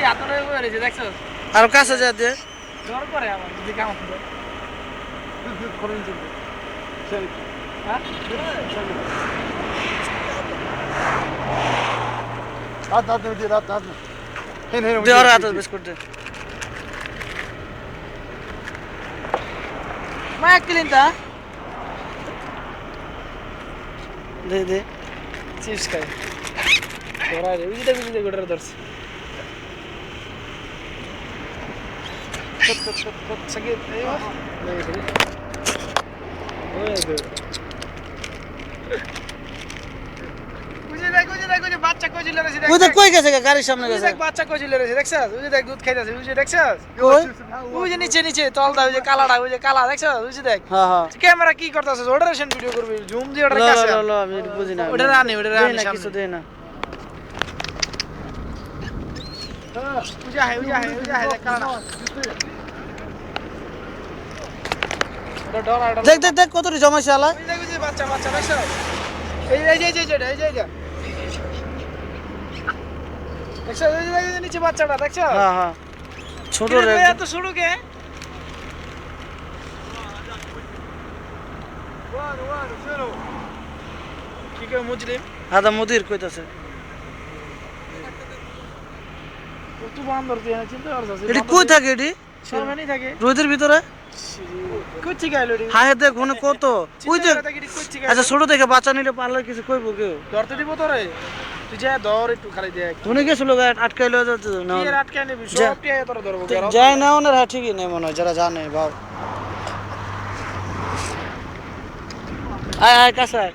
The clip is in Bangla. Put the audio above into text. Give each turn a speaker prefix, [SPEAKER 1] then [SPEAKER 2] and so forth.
[SPEAKER 1] হাতরে হয়েছে দেখছো
[SPEAKER 2] আর কাছে যা দে
[SPEAKER 1] ডর করে আমার যদি কামড় দেয়
[SPEAKER 3] করেন চলবে সরি
[SPEAKER 1] হ্যাঁ
[SPEAKER 3] রাত দে রাত হেন হেন
[SPEAKER 2] দে আর হাতে বিস্কুট দে
[SPEAKER 1] মায়া কিলিনটা
[SPEAKER 2] দে দে
[SPEAKER 1] চিপস খাই ধরাই রে বুঝিতে গোটার ধরছে সঙ্গে এই বাস বুঝে বাচ্চা কই ছিল রে
[SPEAKER 2] ওই তো কই গেছে গাড়ির সামনে গেছে
[SPEAKER 1] দেখ বাচ্চা কই ছিল রে দেখছস ওই যে দেখ দুধ খাইতাছে ওই যে দেখছস
[SPEAKER 2] কই
[SPEAKER 1] ওই যে নিচে তলদা ওই যে কালাটা ওই যে কালা দেখছস ওই যে দেখ
[SPEAKER 2] হ্যাঁ হ্যাঁ
[SPEAKER 1] ক্যামেরা কি করতাছে অর্ডারেশন ভিডিও করবি জুম দিয়ে অর্ডার কাছে
[SPEAKER 2] ল আমি বুঝি না
[SPEAKER 1] ওটা রানি
[SPEAKER 2] দে না কিছু দে না
[SPEAKER 1] ওই যে দেখ কালাটা ডলার
[SPEAKER 2] দেখ দেখ দেখ কতটি জমাইছে আলা
[SPEAKER 1] ওই দেখ ওই যে বাচ্চা দেখছস এই দেখছস ওই যে নিচে বাচ্চাটা দেখছস
[SPEAKER 2] হ্যাঁ হ্যাঁ ছোট রে
[SPEAKER 1] এত ছোট কে কি কে মুসলিম
[SPEAKER 2] আদা মুদির কইতাছে
[SPEAKER 1] কত বান্দর তুই এনে চিন্তা করছস
[SPEAKER 2] এটি কই থাকে এটি
[SPEAKER 1] শর্মানি থাকে
[SPEAKER 2] রোদের ভিতরে
[SPEAKER 1] কই থেকে আইলো রে
[SPEAKER 2] হায় দেখ ওনে কত ওই যে
[SPEAKER 1] কই থেকে
[SPEAKER 2] আচ্ছা ছোট থেকে বাচ্চা নিলে পারলে কিছু কইবো কেউ
[SPEAKER 1] ধরতে দিব তোরে তুই যা ধর একটু খালি দেখ
[SPEAKER 2] উনি গেছিল আটকাইলো যাচ্ছে না
[SPEAKER 1] কি এর আটকে নিবি সব টিয়া তোরে ধরবো
[SPEAKER 2] যায় না ওনার হ্যাঁ ঠিকই নেই মনে হয় যারা জানে বাপ আয় আয় কাছে আয়